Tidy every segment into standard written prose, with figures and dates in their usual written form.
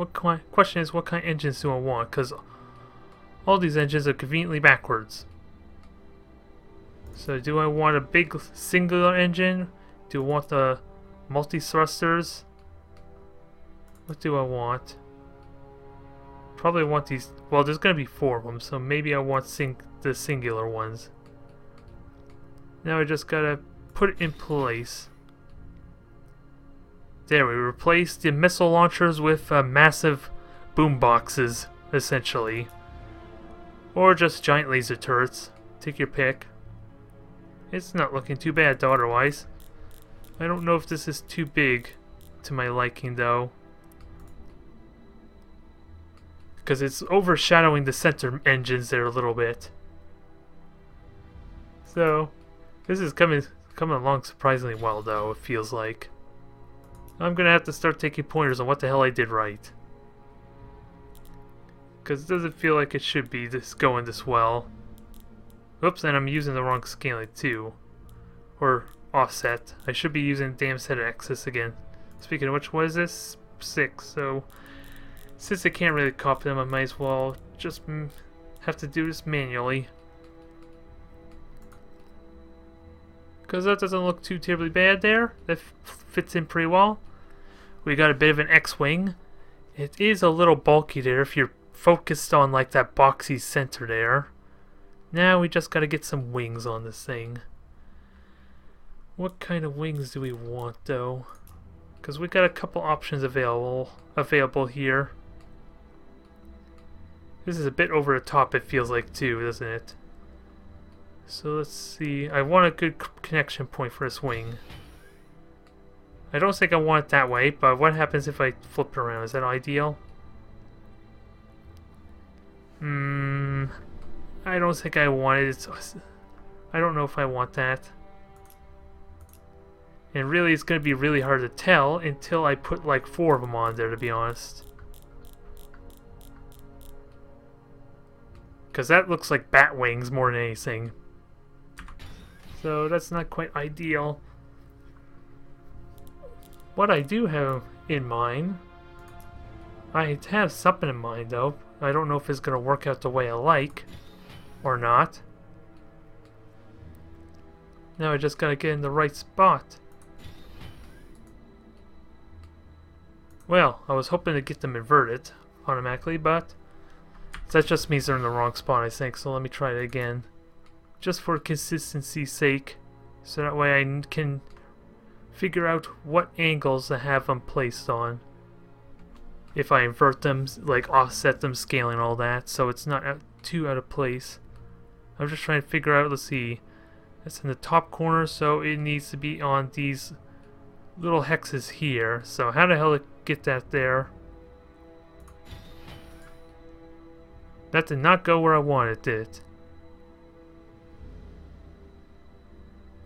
question is, what kind of engines do I want? Because all these engines are conveniently backwards. So do I want a big singular engine? Do I want the multi-thrusters? What do I want? Probably want these. Well, there's going to be 4 of them, so maybe I want the singular ones. Now I just gotta put it in place. There, we replaced the missile launchers with massive boom boxes, essentially. Or just giant laser turrets. Take your pick. It's not looking too bad though, otherwise. I don't know if this is too big to my liking though. Because it's overshadowing the center engines there a little bit. So, this is coming along surprisingly well though, it feels like. I'm gonna have to start taking pointers on what the hell I did right. Because it doesn't feel like it should be going this well. Oops, and I'm using the wrong scaling too. Or offset. I should be using damn set axis again. Speaking of which, what is this? 6. So, since I can't really copy them, I might as well just have to do this manually. Because that doesn't look too terribly bad there. That fits in pretty well. We got a bit of an X-Wing. It is a little bulky there if you're focused on like that boxy center there. Now we just gotta get some wings on this thing. What kind of wings do we want though? Because we got a couple options available here. This is a bit over the top, it feels like too, doesn't it? So let's see. I want a good connection point for this wing. I don't think I want it that way, but what happens if I flip it around? Is that ideal? I don't think I want it. I don't know if I want that. And really, it's going to be really hard to tell until I put like 4 of them on there, to be honest. Because that looks like bat wings more than anything. So that's not quite ideal. What I do have in mind, I have something in mind though. I don't know if it's going to work out the way I like or not. Now I just got to get in the right spot. Well, I was hoping to get them inverted automatically, but that just means they're in the wrong spot, I think. So let me try it again. Just for consistency's sake. So that way I can figure out what angles to have them placed on. If I invert them, like offset them, scaling all that, so it's not too out of place. I'm just trying to figure out, let's see. It's in the top corner, so it needs to be on these little hexes here. So how the hell get that there? That did not go where I wanted, did it?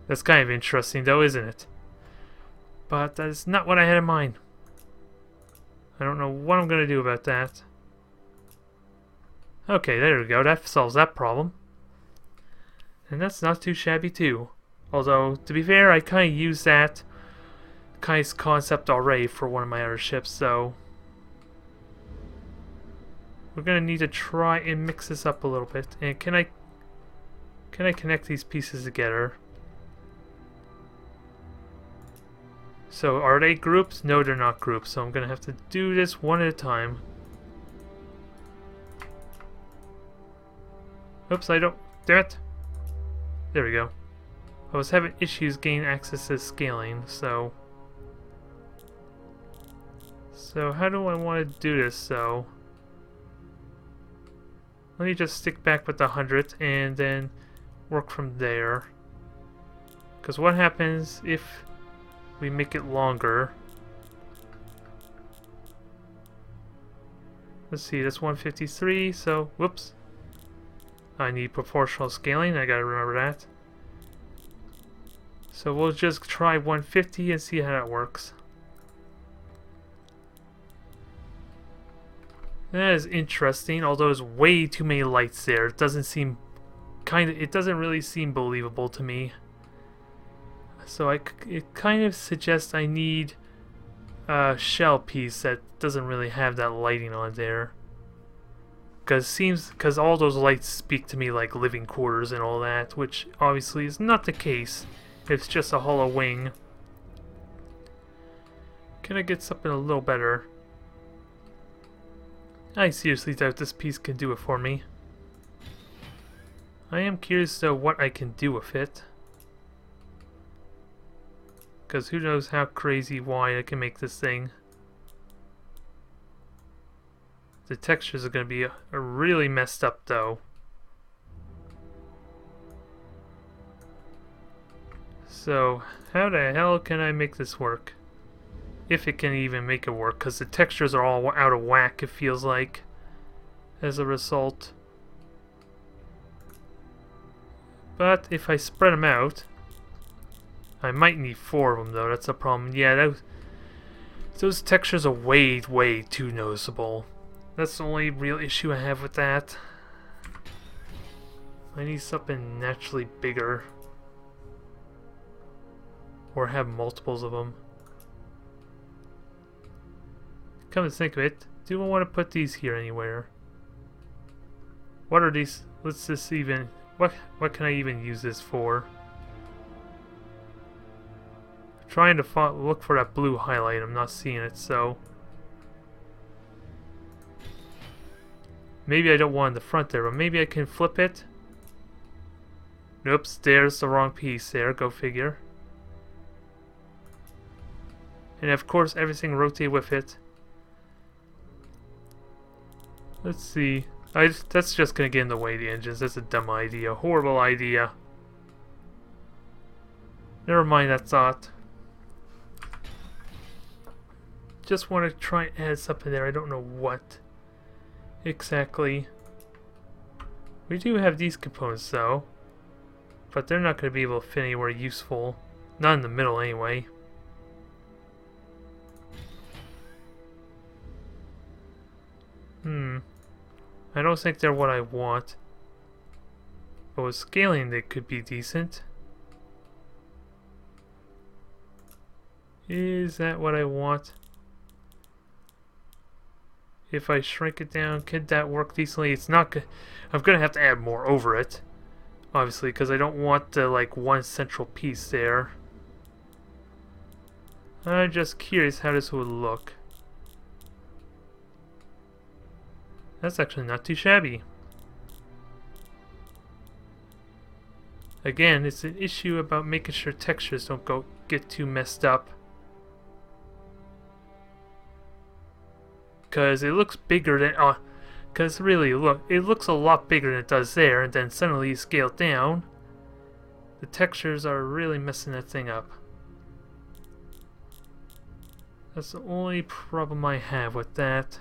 That's kind of interesting though, isn't it? But that is not what I had in mind. I don't know what I'm going to do about that. Okay, there we go. That solves that problem. And that's not too shabby too. Although, to be fair, I kind of used that kind of concept already for one of my other ships, so we're going to need to try and mix this up a little bit. And can I connect these pieces together? So are they groups? No, they're not groups, so I'm going to have to do this one at a time. Oops, I don't... Damn it! There we go. I was having issues gaining access to scaling, so... So how do I want to do this, so... Let me just stick back with the 100 and then work from there. Because what happens if we make it longer? Let's see, that's 153, so whoops. I need proportional scaling, I gotta remember that. So we'll just try 150 and see how that works. That is interesting, although there's way too many lights there. It doesn't seem it doesn't really seem believable to me. So it kind of suggests I need shell piece that doesn't really have that lighting on there. Because all those lights speak to me like living quarters and all that, which obviously is not the case. It's just a hollow wing. Can I get something a little better? I seriously doubt this piece can do it for me. I am curious though what I can do with it. Because who knows how crazy wide I can make this thing. The textures are going to be really messed up though. So, how the hell can I make this work? If it can even make it work, because the textures are all out of whack, it feels like, as a result. But if I spread them out, I might need 4 of them though, that's a problem. Yeah, those textures are way, way too noticeable. That's the only real issue I have with that. I need something naturally bigger. Or have multiples of them. Come to think of it, do I want to put these here anywhere? What are these? Let's just even... What can I even use this for? I'm trying to look for that blue highlight, I'm not seeing it, so... Maybe I don't want in the front there, but maybe I can flip it? Nope, there's the wrong piece there, go figure. And of course everything rotate with it. Let's see. That's just gonna get in the way of the engines. That's a dumb idea. Horrible idea. Never mind that thought. Just want to try and add something there. I don't know what exactly. We do have these components though. But they're not going to be able to fit anywhere useful. Not in the middle anyway. I don't think they're what I want. But with scaling they could be decent. Is that what I want? If I shrink it down, could that work decently? It's not good. I'm going to have to add more over it. Obviously, because I don't want the, like, one central piece there. I'm just curious how this would look. That's actually not too shabby. Again, it's an issue about making sure textures don't get too messed up. Because it looks bigger than... Because really, look, it looks a lot bigger than it does there, and then suddenly you scale it down. The textures are really messing that thing up. That's the only problem I have with that.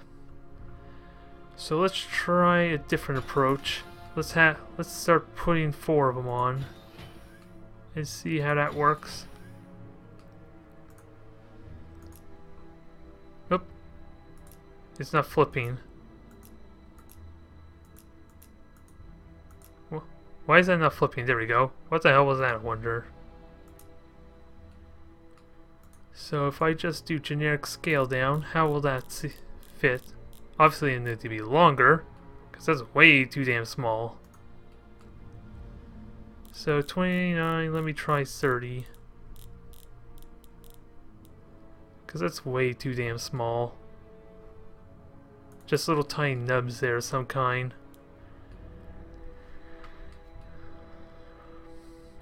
So let's try a different approach. Let's start putting 4 of them on and see how that works. Nope. It's not flipping. Why is that not flipping? There we go. What the hell was that, I wonder? So if I just do generic scale down, how will that fit? Obviously it needs to be longer, because that's way too damn small. So 29, let me try 30. Because that's way too damn small. Just little tiny nubs there of some kind.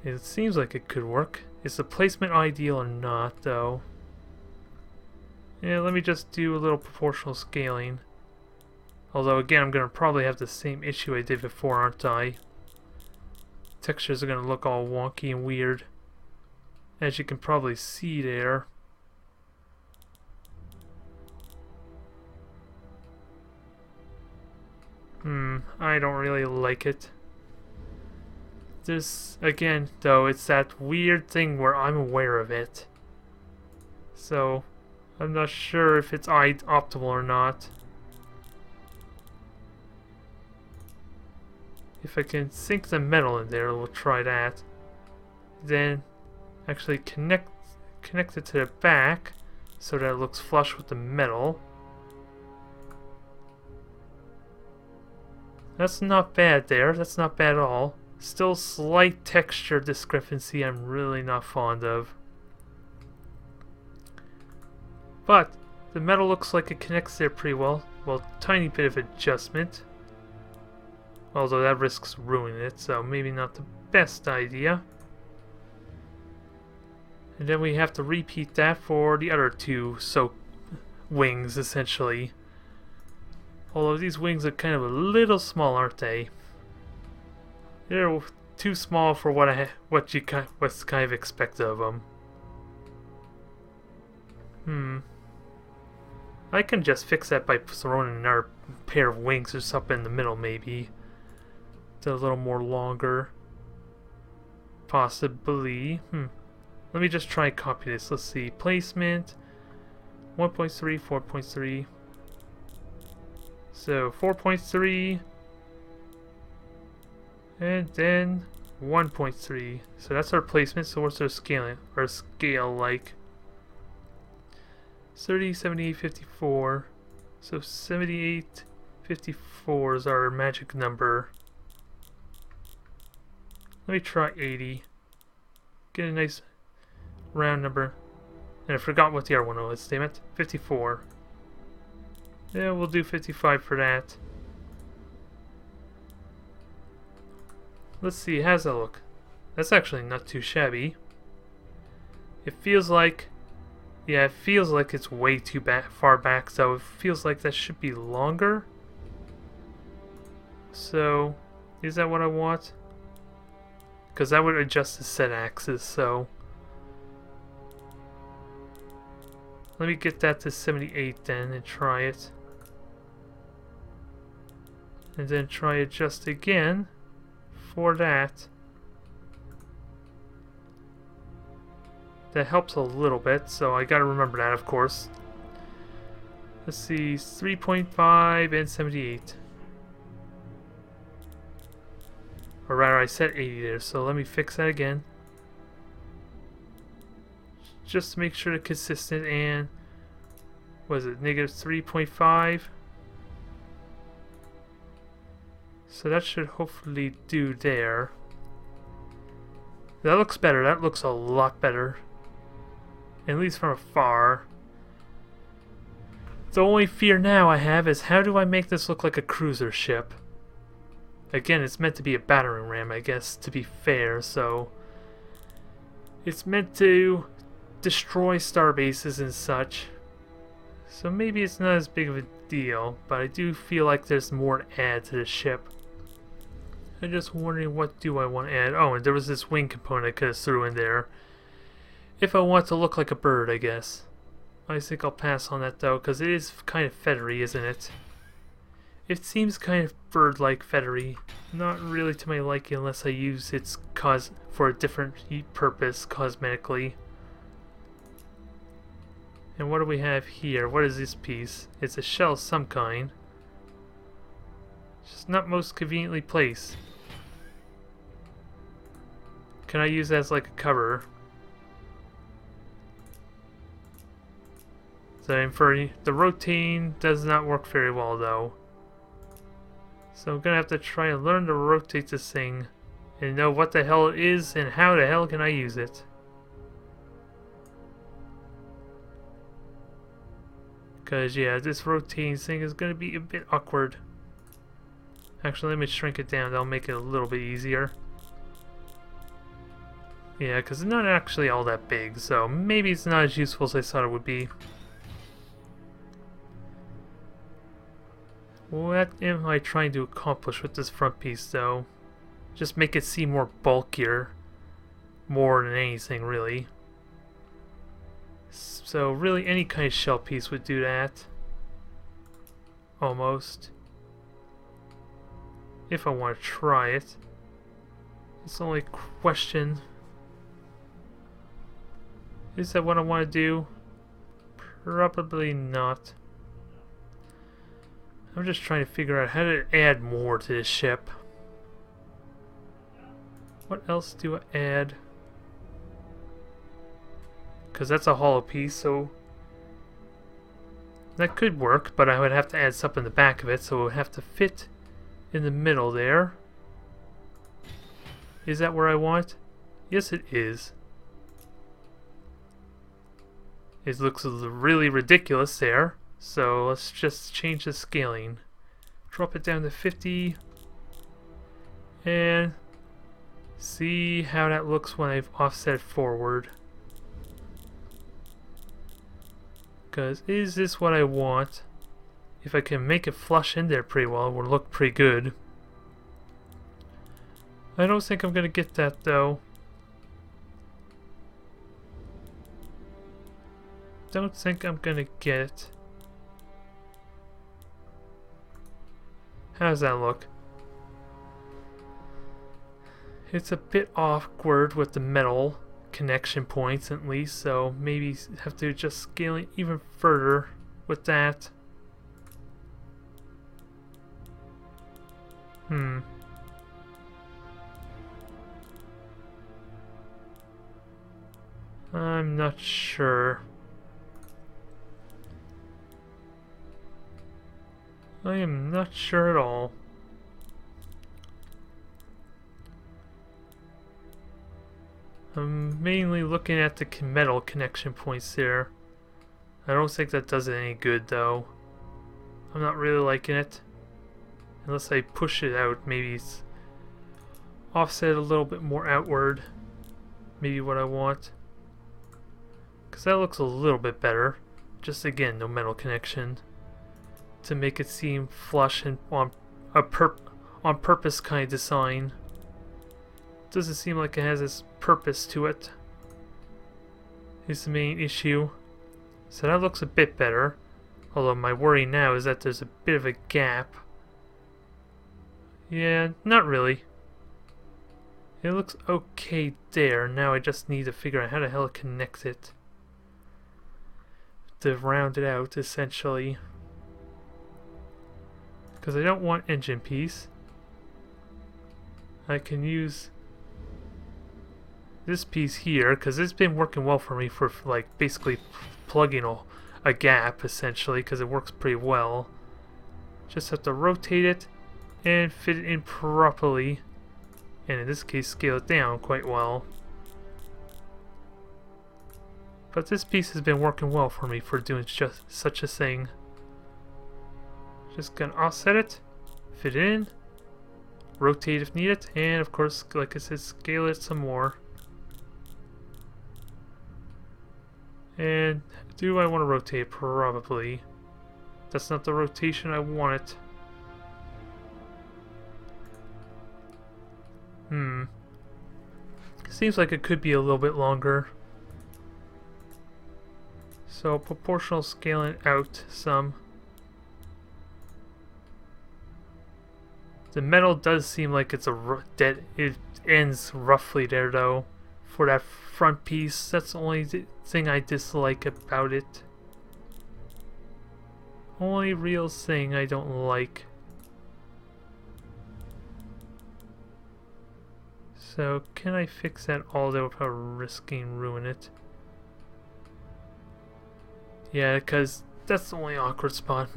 It seems like it could work. Is the placement ideal or not, though? Yeah, let me just do a little proportional scaling. Although, again, I'm going to probably have the same issue I did before, aren't I? Textures are going to look all wonky and weird. As you can probably see there. I don't really like it. This, again, though, it's that weird thing where I'm aware of it. So, I'm not sure if it's optimal or not. If I can sink the metal in there, we'll try that. Then, actually connect it to the back, so that it looks flush with the metal. That's not bad there. That's not bad at all. Still slight texture discrepancy I'm really not fond of. But the metal looks like it connects there pretty well. Well, tiny bit of adjustment. Although that risks ruining it, so maybe not the best idea. And then we have to repeat that for the other two wings, essentially. Although these wings are kind of a little small, aren't they? They're too small for what's kind of expected of them. I can just fix that by throwing another pair of wings or something in the middle, maybe. They're a little more longer. Possibly. Let me just try and copy this. Let's see. Placement. 1.3, 4.3. So 4.3. And then 1.3. So that's our placement. So what's our scaling? Our scale like? 30, 78, 54. So 78, 54 is our magic number. Let me try 80. Get a nice round number. And I forgot what the other one was, damn it. 54. Yeah, we'll do 55 for that. Let's see, how's that look? That's actually not too shabby. It feels like... Yeah, it feels like it's way too far back, so it feels like that should be longer. So, is that what I want? Because that would adjust the set axis, so... Let me get that to 78 then and try it. And then try adjust again for that. That helps a little bit, so I gotta remember that, of course. Let's see, 3.5 and 78. Or rather, I said 80 there, so let me fix that again. Just to make sure it's consistent, and... was it negative 3.5? So that should hopefully do there. That looks better. That looks a lot better. At least from afar. The only fear now I have is how do I make this look like a cruiser ship? Again, it's meant to be a battering ram, I guess, to be fair, so... It's meant to destroy star bases and such. So maybe it's not as big of a deal, but I do feel like there's more to add to the ship. I'm just wondering what do I want to add. Oh, and there was this wing component I could have threw in there. If I want to look like a bird, I guess. I think I'll pass on that though, because it is kind of feathery, isn't it? It seems kind of bird-like feathery. Not really to my liking unless I use its for a different purpose cosmetically. And what do we have here? What is this piece? It's a shell of some kind. It's just not most conveniently placed. Can I use that as like a cover? So for the rotating does not work very well though. So I'm gonna have to try and learn to rotate this thing and know what the hell it is and how the hell can I use it. Because yeah, this rotating thing is gonna be a bit awkward. Actually, let me shrink it down. That'll make it a little bit easier. Yeah, because it's not actually all that big, so maybe it's not as useful as I thought it would be. What am I trying to accomplish with this front piece, though? Just make it seem more bulkier. More than anything, really. So, really, any kind of shell piece would do that. Almost. If I want to try it. It's the only question. Is that what I want to do? Probably not. I'm just trying to figure out how to add more to this ship. What else do I add? Because that's a hollow piece, so That could work, but I would have to add stuff in the back of it, so it would have to fit in the middle there. Is that where I want? Yes, it is. It looks really ridiculous there, so let's just change the scaling. Drop it down to 50, and see how that looks when I've offset it forward. Because is this what I want? If I can make it flush in there pretty well, it will look pretty good. I don't think I'm going to get that though. Don't think I'm going to get it. How does that look? It's a bit awkward with the metal connection points at least, so maybe have to just scale it even further with that. I'm not sure. I am not sure at all. I'm mainly looking at the metal connection points there. I don't think that does it any good though. I'm not really liking it. Unless I push it out, maybe it's offset a little bit more outward. Maybe what I want. Because that looks a little bit better. Just again, no metal connection. To make it seem flush and on purpose kind of design. Doesn't seem like it has this purpose to it. Is the main issue. So that looks a bit better. Although my worry now is that there's a bit of a gap. Yeah, not really. It looks okay there. Now I just need to figure out how the hell it connects it. To round it out, essentially. Because I don't want engine piece. I can use this piece here, because it's been working well for me for like basically plugging a gap, essentially, because it works pretty well. Just have to rotate it and fit it in properly, and in this case scale it down quite well. But this piece has been working well for me for doing just such a thing. Just gonna offset it, fit it in, rotate if needed, and of course, like I said, scale it some more. And do I want to rotate? Probably. That's not the rotation I want it. Seems like it could be a little bit longer. So proportional scaling out some. The metal does seem like it's it ends roughly there though. For that front piece, that's the only thing I dislike about it. Only real thing I don't like. So can I fix that all there without risking ruin it? Yeah, because that's the only awkward spot.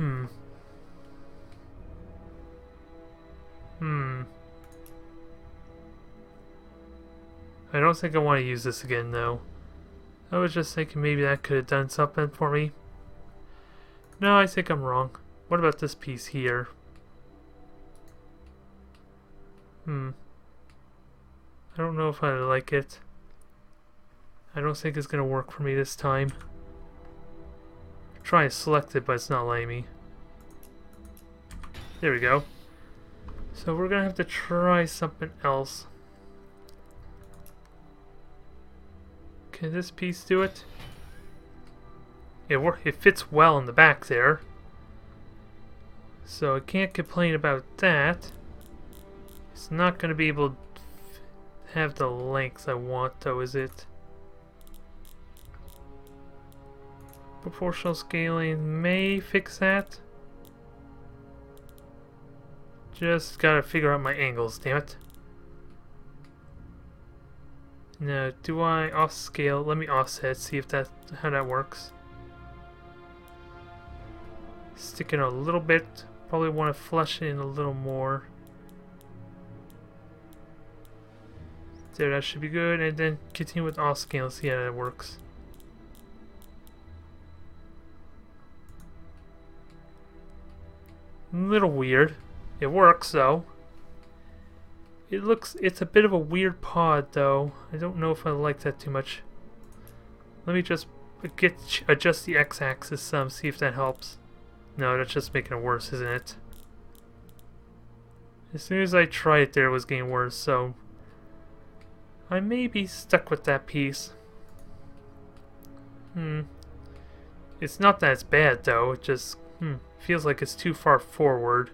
I don't think I want to use this again though. I was just thinking maybe that could have done something for me. No, I think I'm wrong. What about this piece here? I don't know if I like it. I don't think it's gonna work for me this time. Try and select it, but it's not letting me. There we go. So we're gonna have to try something else. Can this piece do it? It fits well in the back there. So I can't complain about that. It's not gonna be able to have the length I want though, is it? Proportional scaling may fix that. Just gotta figure out my angles, damn it. Now, do I off scale? Let me offset, see if how that works. Sticking a little bit. Probably want to flush it in a little more. There, that should be good. And then continue with off-scan. Let's see how that works. A little weird. It works though. It's a bit of a weird pod though. I don't know if I like that too much. Let me just adjust the x-axis some, see if that helps. No, that's just making it worse, isn't it? As soon as I tried it there, it was getting worse, so I may be stuck with that piece. It's not that it's bad though, it just feels like it's too far forward.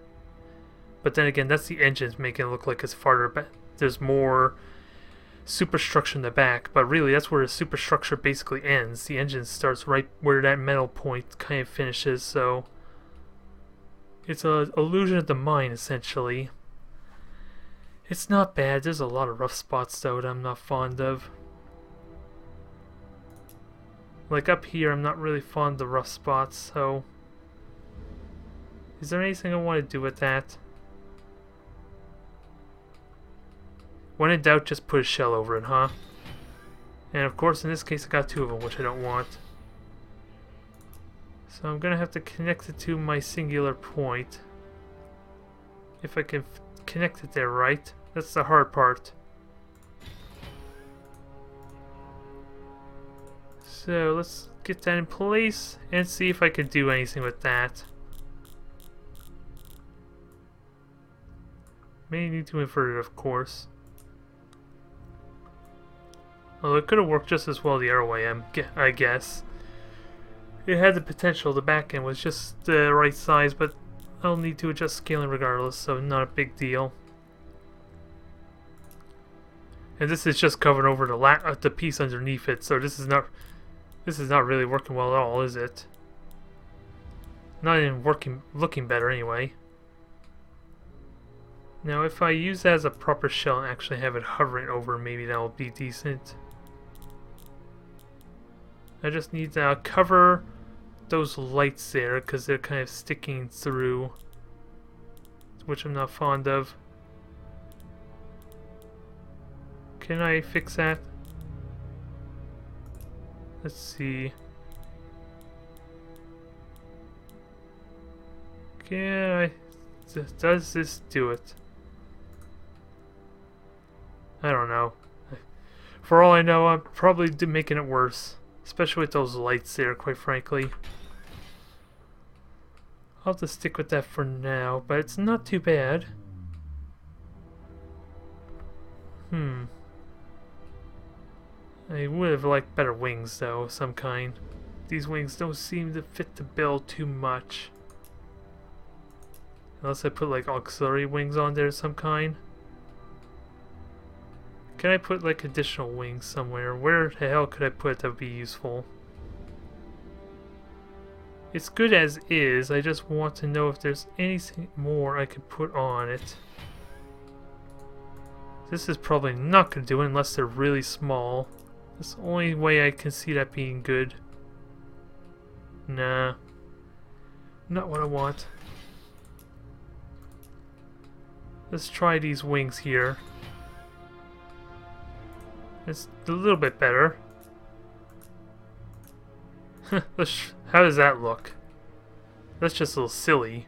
But then again, that's the engines making it look like it's farther back. There's more superstructure in the back, but really that's where the superstructure basically ends. The engine starts right where that metal point kind of finishes, so it's an illusion of the mind essentially. It's not bad. There's a lot of rough spots though that I'm not fond of. Like up here, I'm not really fond of the rough spots, so is there anything I want to do with that? When in doubt, just put a shell over it, huh? And of course, in this case, I got two of them, which I don't want. So I'm gonna have to connect it to my singular point. If I can connect it there right. That's the hard part. So let's get that in place and see if I can do anything with that. May need to invert it, of course. Well, it could have worked just as well the other way, I guess. It had the potential. The back end was just the right size, but I'll need to adjust scaling regardless, so not a big deal. And this is just covering over the piece underneath it, so this is not really working well at all, is it? Not even looking better anyway. Now, if I use that as a proper shell and actually have it hovering over, maybe that will be decent. I just need to cover those lights there because they're kind of sticking through, which I'm not fond of. Can I fix that? Let's see. Does this do it? I don't know. For all I know, I'm probably making it worse. Especially with those lights there, quite frankly. I'll have to stick with that for now, but it's not too bad. I would have liked better wings, though, of some kind. These wings don't seem to fit the bill too much. Unless I put, like, auxiliary wings on there of some kind. Can I put like additional wings somewhere? Where the hell could I put it that would be useful? It's good as is, I just want to know if there's anything more I could put on it. This is probably not going to do it unless they're really small. That's the only way I can see that being good. Nah. Not what I want. Let's try these wings here. It's a little bit better. How does that look? That's just a little silly.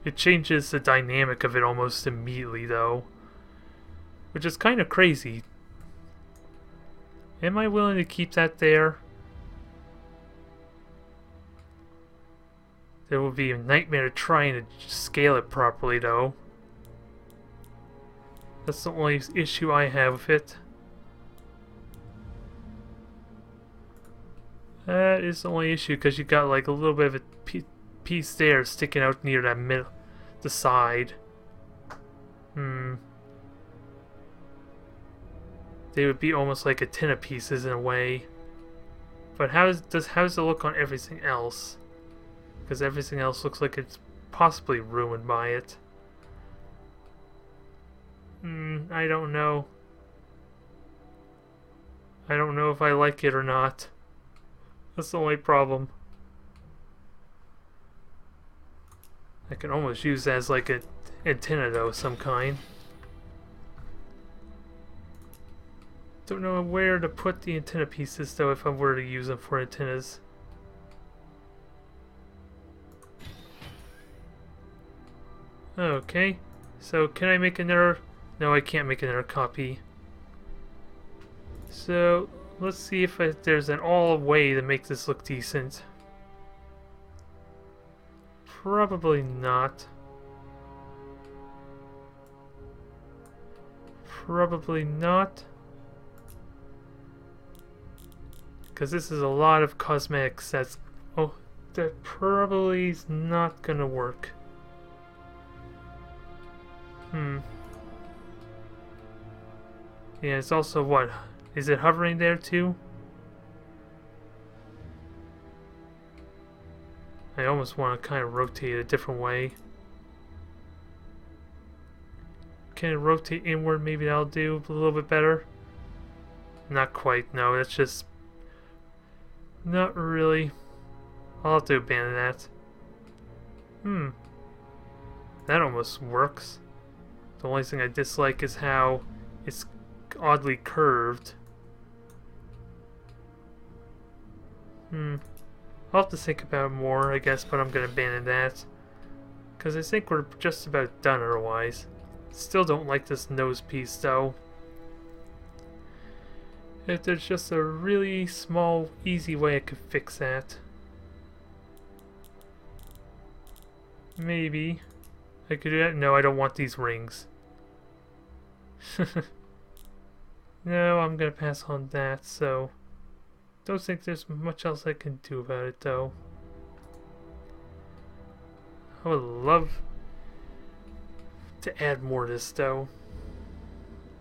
It changes the dynamic of it almost immediately, though. Which is kind of crazy. Am I willing to keep that there? It would be a nightmare trying to scale it properly, though. That's the only issue I have with it. That is the only issue, because you got like a little bit of a piece there sticking out near that the side. They would be almost like a tin of pieces in a way. But how does it look on everything else? Because everything else looks like it's possibly ruined by it. I don't know. I don't know if I like it or not. That's the only problem. I can almost use that as like an antenna though, some kind. Don't know where to put the antenna pieces though if I were to use them for antennas. Okay, so can I make another? No, I can't make another copy. So let's see if there's an all way to make this look decent. Probably not. Probably not. Because this is a lot of cosmetics that's... Oh, that probably is not gonna work. Yeah, it's also what? Is it hovering there too? I almost want to kind of rotate it a different way. Can it rotate inward? Maybe that'll do a little bit better. Not quite, no, that's just... Not really. I'll have to abandon that. That almost works. The only thing I dislike is how it's oddly curved. I'll have to think about it more, I guess, but I'm gonna abandon that. Because I think we're just about done otherwise. Still don't like this nose piece, though. If there's just a really small, easy way I could fix that. Maybe. I could do that? No, I don't want these rings. No, I'm gonna pass on that, so... Don't think there's much else I can do about it, though. I would love to add more to this, though.